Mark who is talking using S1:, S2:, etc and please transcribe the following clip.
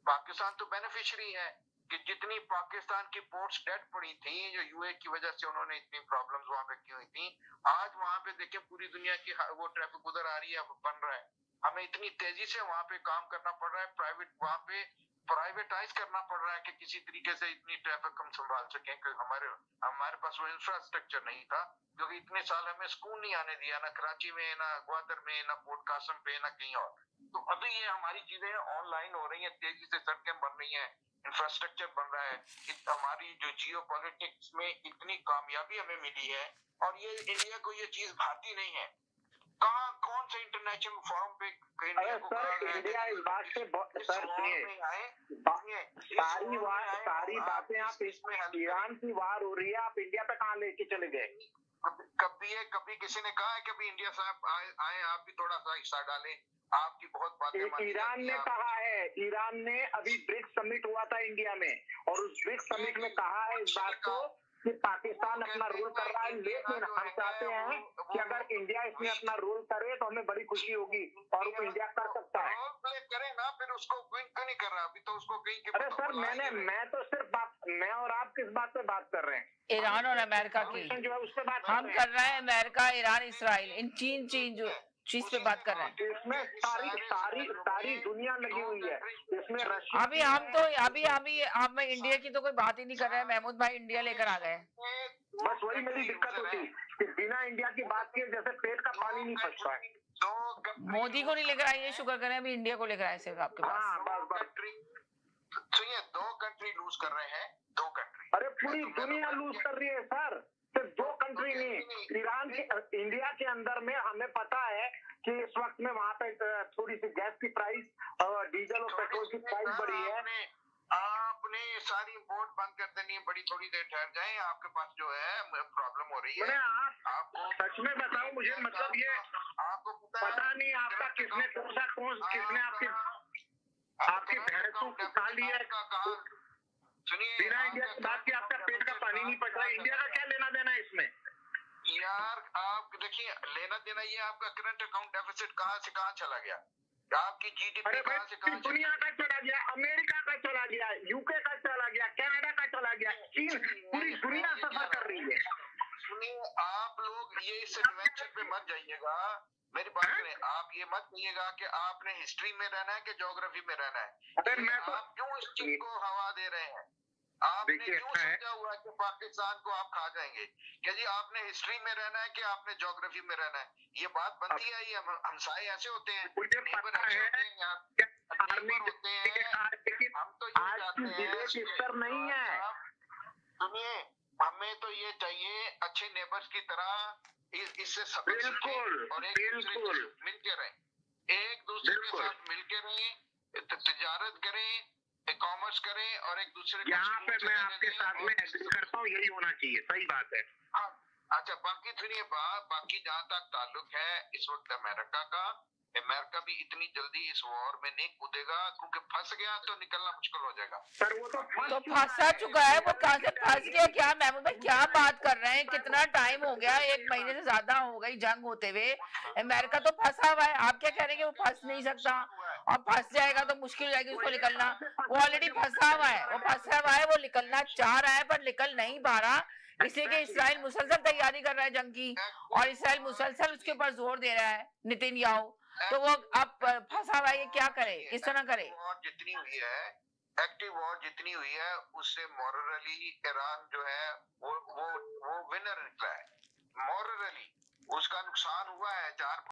S1: पाकिस्तान तो बेनिफिशियरी है कि जितनी पाकिस्तान की पोर्ट्स डेड पड़ी थी, जो यूए की वजह से उन्होंने इतनी प्रॉब्लम्स वहां पे की हुई थी, आज वहां पे देखें पूरी दुनिया की वो ट्रैफिक उधर आ रही है, बन रहा है। हमें इतनी तेजी से वहां पे काम करना पड़ रहा है, वहां पे प्राइवेटाइज करना पड़ रहा है कि किसी तरीके से इतनी ट्रैफिक हम संभाल सकें, कि हमारे पास वो इंफ्रास्ट्रक्चर नहीं था, क्योंकि इतने साल हमें सुकून नहीं आने दिया, ना कराची में, ना ग्वादर में, ना पोर्ट कासम पे, ना कहीं और। तो अभी ये हमारी चीजें ऑनलाइन हो रही है, तेजी से सड़कें बन रही हैं, इंफ्रास्ट्रक्चर बन रहा है, हमारी जो जियो पॉलिटिक्स में इतनी कामयाबी हमें मिली है, और ये इंडिया को ये चीज भाती नहीं है। कहाँ कौन से इंटरनेशनल फोरम पे इंडिया को कहा गया है?
S2: इंडिया इस बात से सर सुनिए, सारी बातें आप इसमें, ईरान की वार हो रही है, आप इंडिया पे कहाँ लेके चले गए?
S1: कभी किसी ने कहा है कि अभी इंडिया साहब आए आप भी थोड़ा सा हिस्सा डालें? आपकी बहुत बातें
S2: ईरान ने कहा है, ईरान ने अभी ब्रिक्स समिट हुआ था इंडिया में, और उस ब्रिक्स समिट में कहा है इस बात को कि पाकिस्तान अपना रोल कर रहा है, लेकिन हम चाहते हैं कि अगर इंडिया इसमें अपना रोल करे तो हमें बड़ी खुशी होगी, और वो इंडिया कर सकता है।
S1: रोल प्ले करे ना, फिर उसको क्यों नहीं कर रहा? अभी तो उसको कहीं
S2: अरे सर, मैं तो सिर्फ मैं और आप किस बात पे बात कर रहे हैं?
S3: ईरान और अमेरिका की
S2: जो है उस पे बात
S3: हम कर रहे हैं, अमेरिका, ईरान, इसराइल, इन तीन चीज पे बात कर रहे हैं।
S2: इसमें सारी दुनिया लगी हुई है इसमें।
S3: अभी हम इंडिया की तो कोई बात ही नहीं कर रहे हैं। महमूद भाई इंडिया लेकर आ गए।
S2: बस वही मेरी दिक्कत होती कि बिना इंडिया की बात किए जैसे पेट का पानी नहीं पचता है।
S3: मोदी को नहीं लेकर आइए, शुक्र करें अभी इंडिया को लेकर आए सिर्फ आपके पास।
S1: सुनिए, 2 कंट्री लूज कर रहे हैं, 2 कंट्री।
S2: अरे पूरी दुनिया लूज कर रही है सर, सिर्फ 2 कंट्री नहीं। ईरान के, इंडिया के अंदर में हमें पता है कि इस वक्त में वहां पे थोड़ी सी गैस की प्राइस और डीजल और पेट्रोल की प्राइस बढ़ी है।
S1: आपने सारी इम्पोर्ट बंद कर देनी है, बड़ी थोड़ी देर ठहर जाए, आपके पास जो है प्रॉब्लम हो रही है।
S2: आपको सच में बताओ मुझे, मतलब ये आपको पता नहीं आपका किसने आपकी भैंस को खा लिया है।
S1: सुनिए,
S2: बिना इंडिया की बात की आपका पेट का पानी नहीं पच रहा है। इंडिया का क्या लेना देना है इसमें?
S1: यार आप देखिए, लेना देना ये आपका करंट अकाउंट डेफिसिट कहाँ से कहाँ चला गया, आपकी जीडीपी कहाँ से कहाँ,
S2: दुनिया का चला गया, अमेरिका का चला गया, यूके का चला गया, कनाडा का चला गया, चीन, पूरी दुनिया सफर कर रही है।
S1: सुनिए, आप लोग ये इस एडवेंचर पे मत जाइएगा, मेरी बात करें। आप ये मत कहिएगा कि आपने हिस्ट्री में रहना है कि ज्योग्राफी में रहना है। आप क्यों इस चीज को हवा दे रहे हैं? आपने क्यों सोचा हुआ कि पाकिस्तान को आप खा जाएंगे? क्या जी आपने हिस्ट्री में रहना है कि आपने ज्योग्राफी में रहना है? ये बात बनती है, ये हमसाए ऐसे होते हैं, नेबर ऐसे होते हैं, होते हैं। हम तो ये चाहते हैं
S2: नहीं है।
S1: सुनिए, हमें तो ये चाहिए अच्छे नेबर्स की तरह इससे सबक सीखें और एक दूसरे से मिलकर रहें, एक दूसरे के साथ मिलकर रहें, तिजारत करें, कॉमर्स करें, और एक दूसरे को।
S2: यहाँ पे मैं आपके साथ में एग्री करता हूँ, यही होना चाहिए, सही बात है।
S1: हाँ, अच्छा, बाकी सुनिए बाकी जहाँ तक ताल्लुक है इस वक्त अमेरिका का, अमेरिका भी इतनी जल्दी इस वॉर में नहीं कूदेगा, क्योंकि फंस गया तो निकलना मुश्किल हो जाएगा।
S2: सर वो तो
S3: फंसा चुका है, वो कहाँ से फंस गया? क्या महमूद भाई क्या बात कर रहे हैं? कितना टाइम हो गया, 1 महीने से ज्यादा हो गई जंग होते हुए। अमेरिका तो फंसा हुआ है, आप क्या कह रहे हैं कि वो फंस नहीं सकता, और फंस जाएगा तो मुश्किल हो जाएगी उसको निकलना। वो ऑलरेडी फंसा हुआ है, वो निकलना चाह रहा है पर निकल नहीं पा रहा, इसलिए कि इसराइल मुसलसल तैयारी कर रहा है जंग की, और इसराइल मुसलसल उसके ऊपर जोर दे रहा है नेतन्याहू। तो वो अब फंसा हुआ है, क्या करे, किस तरह करे?
S1: जितनी हुई है, एक्टिव वॉर जितनी हुई है, उससे मॉरली ईरान जो है वो विनर निकला है। मॉरली उसका नुकसान हुआ है, 4